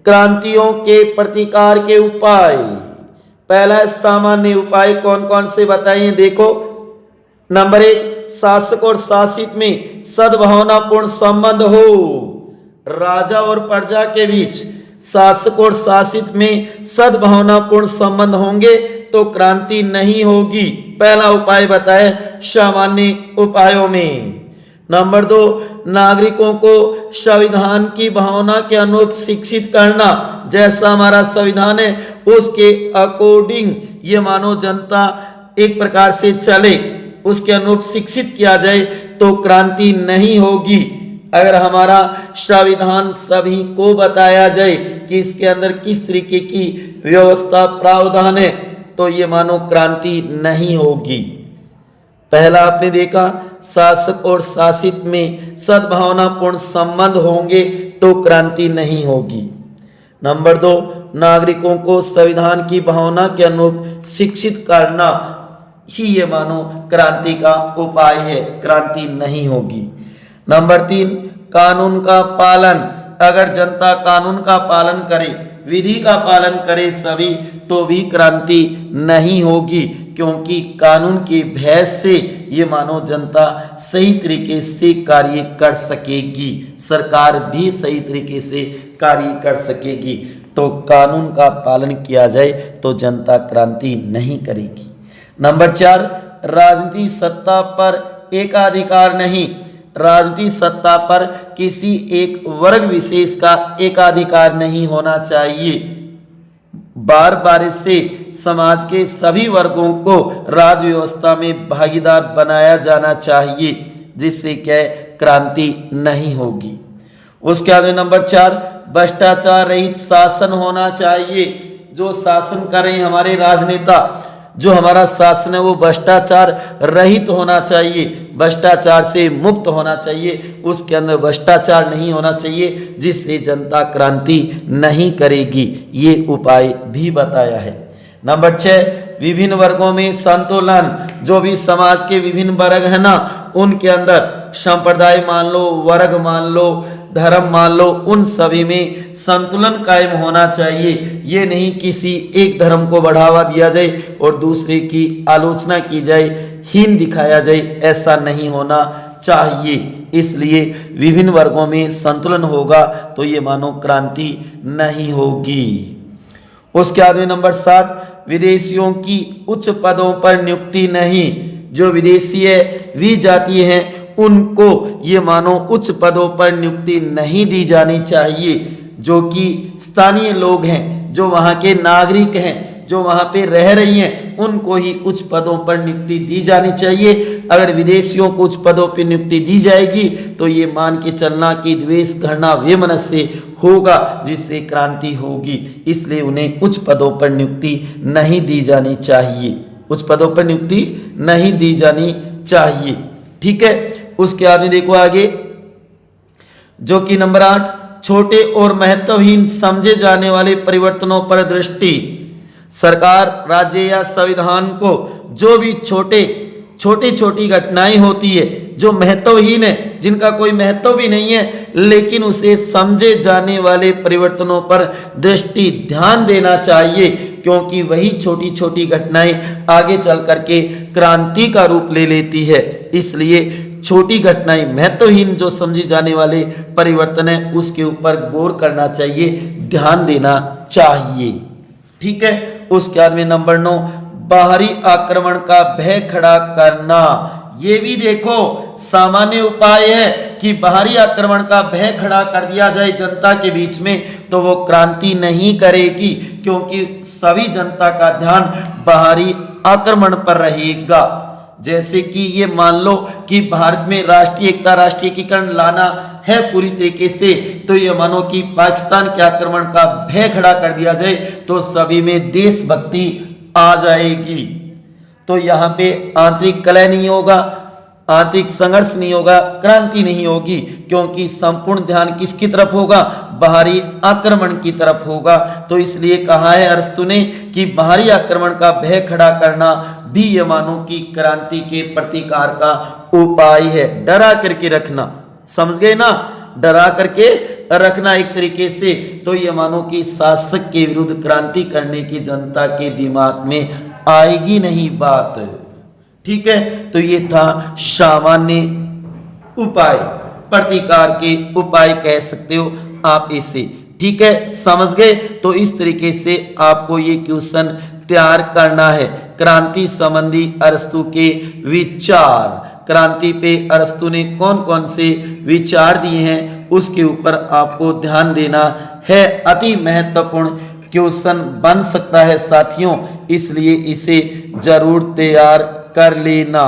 क्रांतियों के प्रतिकार के उपाय, पहला सामान्य उपाय कौन कौन से बताइए? देखो, नंबर 1 शासक और शासित में सद्भावनापूर्ण संबंध हो, राजा और प्रजा के बीच शासक और शासित में सद्भावनापूर्ण संबंध होंगे तो क्रांति नहीं होगी। पहला उपाय बताए सामान्य उपायों में। नंबर 2 नागरिकों को संविधान की भावना के अनुरूप शिक्षित करना, जैसा हमारा संविधान है उसके अकॉर्डिंग ये मानो जनता एक प्रकार से चले, उसके अनुरूप शिक्षित किया जाए तो क्रांति नहीं होगी। अगर हमारा संविधान सभी को बताया जाए कि इसके अंदर किस तरीके की व्यवस्था प्रावधान है तो ये मानो क्रांति नहीं होगी। पहला आपने देखा शासक और शासित में सद्भावनापूर्ण संबंध होंगे तो क्रांति नहीं होगी। नंबर 2 नागरिकों को संविधान की भावना के अनुरूप शिक्षित करना, ही ये मानो क्रांति का उपाय है, क्रांति नहीं होगी। नंबर 3, कानून का पालन। अगर जनता कानून का पालन करे, विधि का पालन करे सभी, तो भी क्रांति नहीं होगी, क्योंकि कानून के भय से ये मानो जनता सही तरीके से कार्य कर सकेगी, सरकार भी सही तरीके से कार्य कर सकेगी। तो कानून का पालन किया जाए तो जनता क्रांति नहीं करेगी। नंबर 4, राजनीतिक सत्ता पर एकाधिकार नहीं। राजनीतिक सत्ता पर किसी एक वर्ग विशेष का एकाधिकार नहीं होना चाहिए। बार बार से समाज के सभी वर्गों को राज व्यवस्था में भागीदार बनाया जाना चाहिए, जिससे क्या क्रांति नहीं होगी। उसके बाद में नंबर 4, भ्रष्टाचार रहित शासन होना चाहिए। जो शासन करें हमारे राजनेता, जो हमारा शासन है वो भ्रष्टाचार रहित होना चाहिए, भ्रष्टाचार से मुक्त होना चाहिए, उसके अंदर भ्रष्टाचार नहीं होना चाहिए, जिससे जनता क्रांति नहीं करेगी। ये उपाय भी बताया है। नंबर 6, विभिन्न वर्गों में संतुलन। जो भी समाज के विभिन्न वर्ग है ना, उनके अंदर संप्रदाय मान लो, वर्ग मान लो, धर्म मान लो, उन सभी में संतुलन कायम होना चाहिए। ये नहीं किसी एक धर्म को बढ़ावा दिया जाए और दूसरे की आलोचना की जाए, हीन दिखाया जाए, ऐसा नहीं होना चाहिए। इसलिए विभिन्न वर्गों में संतुलन होगा तो ये मानो क्रांति नहीं होगी। उसके बाद में नंबर 7, विदेशियों की उच्च पदों पर नियुक्ति नहीं। जो विदेशी है, वी जाति हैं, उनको ये मानो उच्च पदों पर नियुक्ति नहीं दी जानी चाहिए। जो कि स्थानीय लोग हैं, जो वहाँ के नागरिक हैं, जो वहाँ पे रह रही हैं, उनको ही उच्च पदों पर नियुक्ति दी जानी चाहिए। अगर विदेशियों को उच्च पदों पर नियुक्ति दी जाएगी तो ये मान के चलना कि द्वेष घृणा वैमनस्य होगा, जिससे क्रांति होगी। इसलिए उन्हें उच्च पदों पर नियुक्ति नहीं दी जानी चाहिए, उच्च पदों पर नियुक्ति नहीं दी जानी चाहिए। ठीक है। उसके आगे देखो आगे, जो कि नंबर 8, छोटे और महत्वहीन समझे जाने वाले परिवर्तनों पर दृष्टि। सरकार, राज्य या संविधान को जो भी छोटी छोटी घटनाएं होती है, जो महत्वहीन है, जिनका कोई महत्व भी नहीं है, लेकिन उसे समझे जाने वाले परिवर्तनों पर दृष्टि ध्यान देना चाहिए, क्योंकि वही छोटी छोटी घटनाएं आगे चल करके क्रांति का रूप ले लेती है। इसलिए छोटी घटनाएं, महत्वहीन जो समझी जाने वाले परिवर्तन है, उसके ऊपर गौर करना चाहिए, ध्यान देना चाहिए। ठीक है। उसके बाद में नंबर 9, बाहरी आक्रमण का भय खड़ा करना। ये भी देखो सामान्य उपाय है कि बाहरी आक्रमण का भय खड़ा कर दिया जाए जनता के बीच में, तो वो क्रांति नहीं करेगी, क्योंकि सभी जनता का ध्यान बाहरी आक्रमण पर रहेगा। जैसे कि ये मान लो कि भारत में राष्ट्रीय एकता, राष्ट्रीय एकीकरण लाना है पूरी तरीके से, तो ये मानो कि पाकिस्तान के आक्रमण का भय खड़ा कर दिया जाए तो सभी में देशभक्ति आ जाएगी। तो यहाँ पे आंतरिक कलह नहीं होगा, आंतरिक संघर्ष नहीं होगा, क्रांति नहीं होगी, क्योंकि संपूर्ण ध्यान किसकी तरफ होगा? बाहरी आक्रमण की तरफ होगा। तो इसलिए कहा है अरस्तु ने कि बाहरी आक्रमण का भय खड़ा करना भी ये मानो कि क्रांति के प्रतिकार का उपाय है। डरा करके रखना, समझ गए ना, डरा करके रखना एक तरीके से। तो ये मानो कि शासक के विरुद्ध क्रांति करने की जनता के दिमाग में आएगी नहीं बात। ठीक है। तो ये था सामान्य उपाय, प्रतिकार के उपाय कह सकते हो आप इसे। ठीक है, समझ गए। तो इस तरीके से आपको ये क्वेश्चन तैयार करना है। क्रांति संबंधी अरस्तु के विचार, क्रांति पे अरस्तु ने कौन कौन से विचार दिए हैं उसके ऊपर आपको ध्यान देना है। अति महत्वपूर्ण क्वेश्चन बन सकता है साथियों, इसलिए इसे जरूर तैयार कर लेना,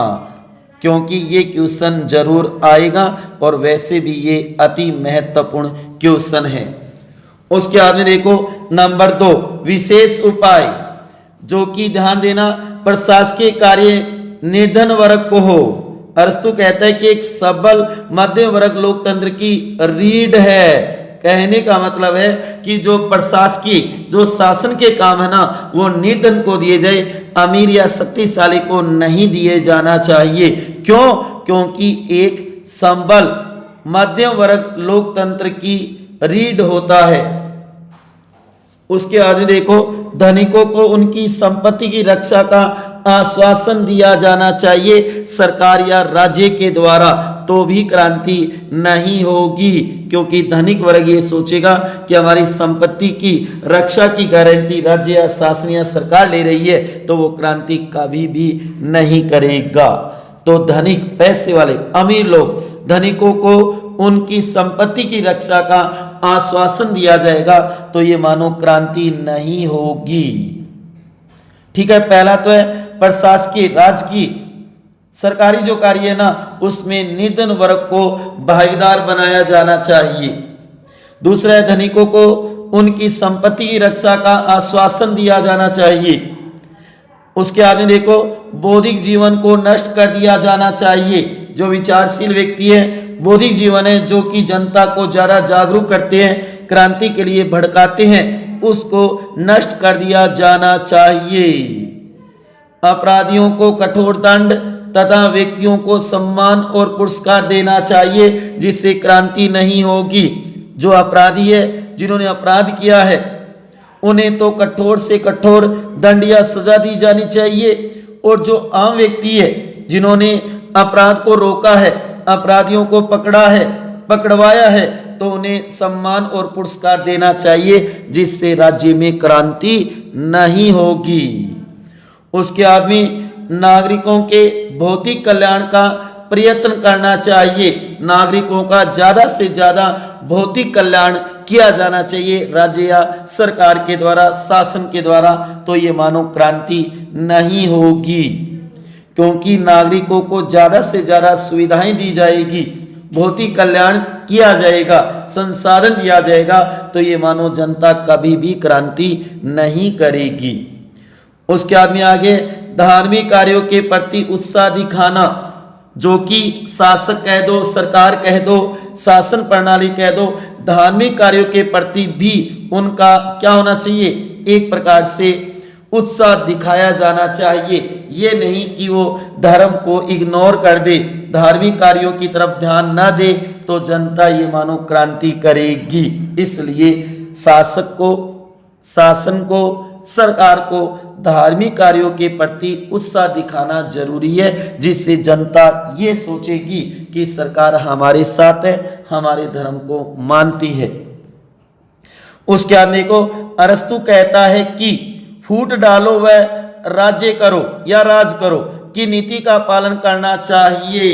क्योंकि ये क्वेश्चन जरूर आएगा और वैसे भी ये अति महत्वपूर्ण क्वेश्चन है। उसके बाद में देखो नंबर 2, विशेष उपाय, जो कि ध्यान देना प्रशासकीय कार्य निर्धन वर्ग को हो। अरस्तु कहता है कि एक सबल मध्यम वर्ग लोकतंत्र की रीढ़ है, कहने का मतलब है कि जो प्रशासकीय जो शासन के काम है ना वो निर्धन को दिए जाए, अमीर या शक्तिशाली को नहीं दिए जाना चाहिए। क्यों? क्योंकि एक संबल मध्यम वर्ग लोकतंत्र की रीढ़ होता है। उसके आगे देखो, धनिकों को उनकी संपत्ति की रक्षा का आश्वासन दिया जाना चाहिए सरकार या राज्य के द्वारा, तो भी क्रांति नहीं होगी। क्योंकि धनिक वर्ग ये सोचेगा कि हमारी संपत्ति की रक्षा की गारंटी राज्य या शासन या सरकार ले रही है, तो वो क्रांति कभी भी नहीं करेगा। तो धनिक पैसे वाले अमीर लोग, धनिकों को उनकी संपत्ति की रक्षा का आश्वासन दिया जाएगा, तो ये मानो क्रांति नहीं होगी। ठीक है, पहला तो है प्रशासकीय राजकीय सरकारी जो कार्य है ना उसमें निर्धन वर्ग को भागीदार बनाया जाना चाहिए। दूसरा है धनिकों को उनकी संपत्ति की रक्षा का आश्वासन दिया जाना चाहिए। उसके आगे देखो, बौद्धिक जीवन को नष्ट कर दिया जाना चाहिए। जो विचारशील व्यक्ति है, बौद्धिक जीवन है, जो कि जनता को ज्यादा जागरूक करते हैं, क्रांति के लिए भड़काते हैं, उसको नष्ट कर दिया जाना चाहिए। अपराधियों को कठोर दंड तथा व्यक्तियों को सम्मान और पुरस्कार देना चाहिए, जिससे क्रांति नहीं होगी। जो अपराधी है, जिन्होंने अपराध किया है, उन्हें तो कठोर से कठोर दंड या सजा दी जानी चाहिए। और जो आम व्यक्ति है, जिन्होंने अपराध को रोका है, अपराधियों को पकड़ा है, पकड़वाया है, तो उन्हें सम्मान और पुरस्कार देना चाहिए, जिससे राज्य में क्रांति नहीं होगी। उसके आदमी नागरिकों के भौतिक कल्याण का प्रयत्न करना चाहिए। नागरिकों का ज्यादा से ज्यादा भौतिक कल्याण किया जाना चाहिए राज्य या सरकार के द्वारा, शासन के द्वारा, तो ये मानो क्रांति नहीं होगी। क्योंकि नागरिकों को ज्यादा से ज्यादा सुविधाएं दी जाएगी, भौतिक कल्याण किया जाएगा, संसाधन दिया जाएगा, तो ये मानो जनता कभी भी क्रांति नहीं करेगी। उसके आदमी आगे धार्मिक कार्यों के प्रति उत्साह दिखाना, जो कि शासक कह दो, सरकार कह दो, शासन प्रणाली कह दो, धार्मिक कार्यों के प्रति भी उनका क्या होना चाहिए, एक प्रकार से उत्साह दिखाया जाना चाहिए। ये नहीं कि वो धर्म को इग्नोर कर दे, धार्मिक कार्यों की तरफ ध्यान न दे, तो जनता ये मानो क्रांति करेगी। इसलिए शासक को, शासन को, सरकार को धार्मिक कार्यों के प्रति उत्साह दिखाना जरूरी है, जिससे जनता ये सोचेगी कि सरकार हमारे साथ है, हमारे धर्म को मानती है। उसके बाद देखो, अरस्तु कहता है कि फूट डालो व राज्य करो या राज करो की नीति का पालन करना चाहिए।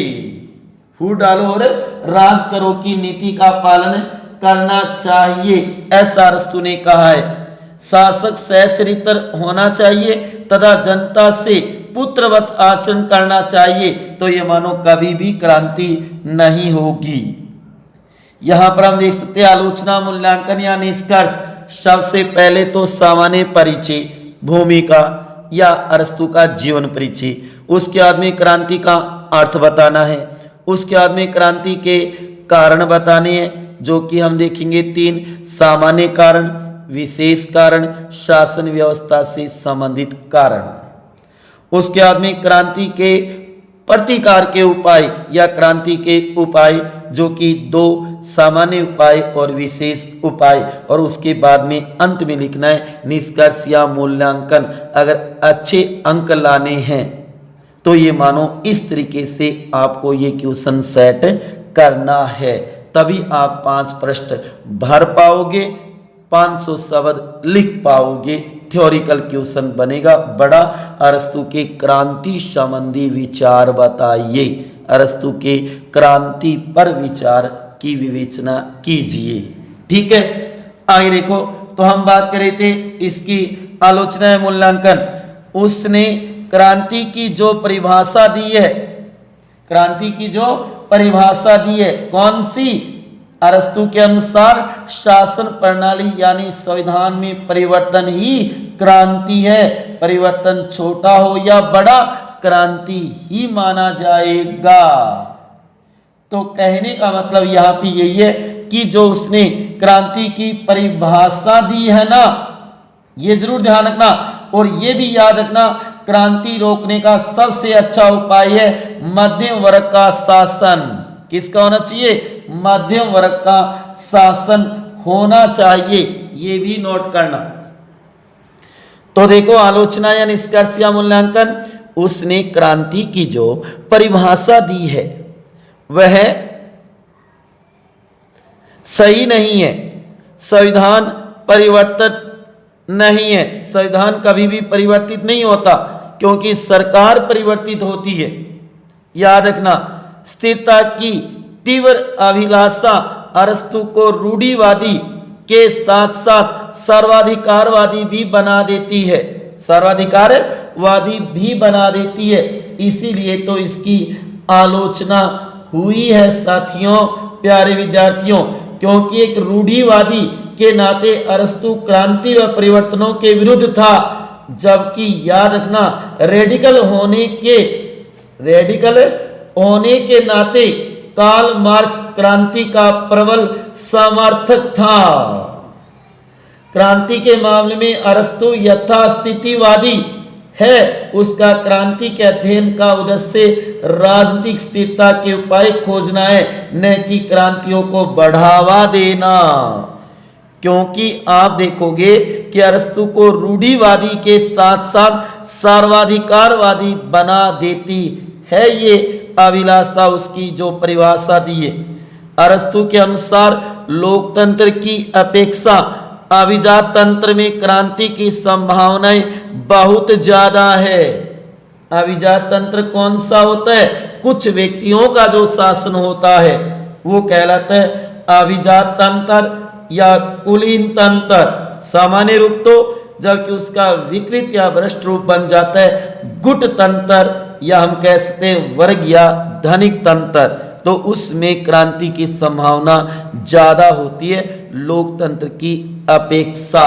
फूट डालो और राज करो की नीति का पालन करना चाहिए, ऐसा अरस्तु ने कहा है। शासक सच्चरित्र होना चाहिए तथा जनता से पुत्रवत आचरण करना चाहिए, तो ये मानो कभी भी क्रांति नहीं होगी। यहां पर हम देख सकते हैं आलोचना, मूल्यांकन या निष्कर्ष। सबसे पहले तो सामान्य परिचय, भूमिका या अरस्तु का जीवन परिचय। उसके बाद में क्रांति का अर्थ बताना है। उसके बाद में क्रांति के कारण बताने हैं, जो कि हम देखेंगे 3: सामान्य कारण, विशेष कारण, शासन व्यवस्था से संबंधित कारण। उसके बाद में क्रांति के प्रतिकार के उपाय या क्रांति के उपाय, जो कि 2: सामान्य उपाय और विशेष उपाय। और उसके बाद में अंत में लिखना है निष्कर्ष या मूल्यांकन। अगर अच्छे अंक लाने हैं तो ये मानो इस तरीके से आपको ये क्वेश्चन सेट करना है, तभी आप 5 प्रश्न भर पाओगे, 500 शब्द लिख पाओगे। थ्योरिकल क्वेश्चन बनेगा बड़ा। अरस्तु के क्रांति संबंधी विचार बताइए, अरस्तु के क्रांति पर विचार की विवेचना कीजिए। ठीक है, आगे देखो, तो हम बात कर रहे थे इसकी आलोचना है, मूल्यांकन। उसने क्रांति की जो परिभाषा दी है, क्रांति की जो परिभाषा दी है, कौन सी? अरस्तु के अनुसार शासन प्रणाली यानी संविधान में परिवर्तन ही क्रांति है। परिवर्तन छोटा हो या बड़ा, क्रांति ही माना जाएगा। तो कहने का मतलब यहाँ पे यही है की जो उसने क्रांति की परिभाषा दी है ना, ये जरूर ध्यान रखना। और ये भी याद रखना, क्रांति रोकने का सबसे अच्छा उपाय है मध्यम वर्ग का शासन। किसका होना चाहिए? मध्यम वर्ग का शासन होना चाहिए, ये भी नोट करना। तो देखो, आलोचना या निष्कर्ष या मूल्यांकन, उसने क्रांति की जो परिभाषा दी है वह सही नहीं है, संविधान परिवर्तन नहीं है। संविधान कभी भी परिवर्तित नहीं होता, क्योंकि सरकार परिवर्तित होती है। याद रखना, स्थिरता की तीव्र अभिलाषा अरस्तु को रूढ़िवादी के साथ साथ सर्वाधिकारवादी भी बना देती है, सर्वाधिकारवादी भी बना देती है। इसीलिए तो इसकी आलोचना हुई है साथियों, प्यारे विद्यार्थियों, क्योंकि एक रूढ़िवादी के नाते अरस्तु क्रांति व परिवर्तनों के विरुद्ध था, जबकि याद रखना रेडिकल होने के नाते कार्ल मार्क्स क्रांति का प्रबल समर्थक था। क्रांति के मामले में अरस्तु यथास्थितिवादी है। उसका क्रांति के अध्ययन का उद्देश्य राजनीतिक स्थिरता के उपाय खोजना है, न कि क्रांतियों को बढ़ावा देना। क्योंकि आप देखोगे कि अरस्तु को रूढ़िवादी के साथ साथ सर्वाधिकारवादी बना देती है ये अभिलाषा, उसकी जो परिभाषा दी है। अरस्तु के अनुसार लोकतंत्र की अपेक्षा अभिजात तंत्र में क्रांति की संभावनाएं बहुत ज्यादा है। अभिजात तंत्र कौन सा होता है? कुछ व्यक्तियों का जो शासन होता है वो कहलाता है अभिजात तंत्र या कुलीन तंत्र सामान्य रूप तो, जबकि उसका विकृत या भ्रष्ट रूप बन जाता है गुट तंत्र, या हम कह सकते हैं वर्ग या धनिक तंत्र। तो उसमें क्रांति की संभावना ज्यादा होती है लोकतंत्र की अपेक्षा।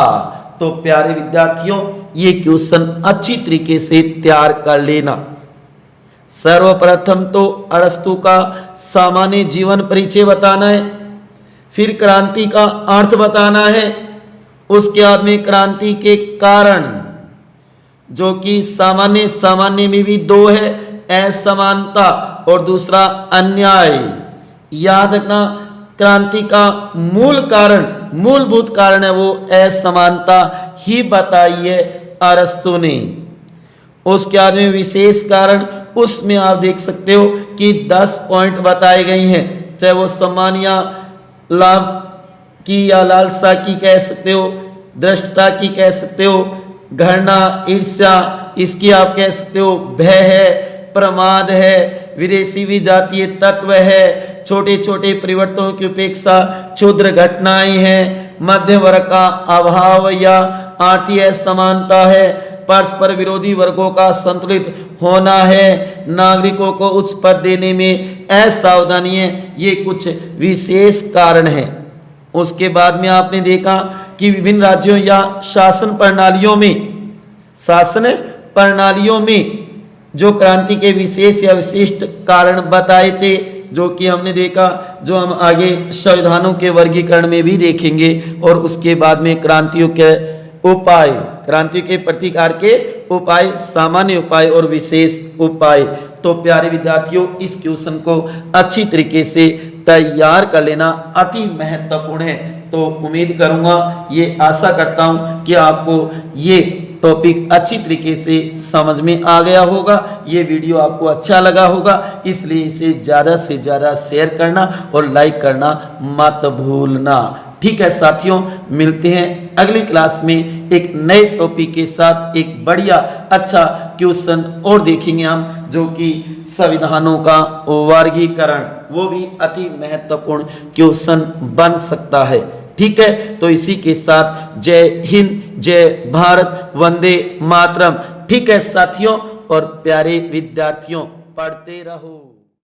तो प्यारे विद्यार्थियों, ये क्वेश्चन अच्छी तरीके से तैयार कर लेना। सर्वप्रथम तो अरस्तु का सामान्य जीवन परिचय बताना है, फिर क्रांति का अर्थ बताना है, उसके बाद में क्रांति के कारण, जो कि सामान्य में भी दो है, असमानता और दूसरा अन्याय। याद रखना, क्रांति का मूलभूत कारण है वो असमानता ही बताई है अरस्तु ने। उसके बाद में विशेष कारण, उसमें आप देख सकते हो कि 10 पॉइंट बताए गए हैं, चाहे वो सम्मान या लाभ की या लालसा की कह सकते हो, दृष्टता की कह सकते हो, घृणा, ईर्ष्या, इसकी आप कह सकते हो, भय है, प्रमाद है, विदेशी विजातीय तत्व है, छोटे छोटे परिवर्तनों की उपेक्षा, क्षुद्र घटनाएं हैं, मध्य वर्ग का अभाव या आर्थिक असमानता है, परस्पर विरोधी वर्गों का संतुलित होना है, नागरिकों को उच्च पद देने में असावधानी है। ये कुछ विशेष कारण हैं। उसके बाद में आपने देखा कि विभिन्न राज्यों या शासन प्रणालियों में जो क्रांति के विशेष या विशिष्ट कारण बताए थे, जो कि हमने देखा, जो हम आगे संविधानों के वर्गीकरण में भी देखेंगे। और उसके बाद में क्रांतियों के उपाय, क्रांति के प्रतिकार के उपाय, सामान्य उपाय और विशेष उपाय। तो प्यारे विद्यार्थियों, इस क्वेश्चन को अच्छी तरीके से तैयार कर लेना अति महत्वपूर्ण है। तो उम्मीद करूंगा, ये आशा करता हूं कि आपको ये टॉपिक अच्छी तरीके से समझ में आ गया होगा, ये वीडियो आपको अच्छा लगा होगा। इसलिए इसे ज़्यादा से ज़्यादा शेयर करना और लाइक करना मत भूलना। ठीक है साथियों, मिलते हैं अगली क्लास में एक नए टॉपिक के साथ, एक बढ़िया अच्छा क्वेश्चन और देखेंगे हम, जो कि संविधानों का वर्गीकरण, वो भी अति महत्वपूर्ण क्वेश्चन बन सकता है। ठीक है, तो इसी के साथ जय हिंद, जय भारत, वंदे मातरम। ठीक है साथियों और प्यारे विद्यार्थियों, पढ़ते रहो।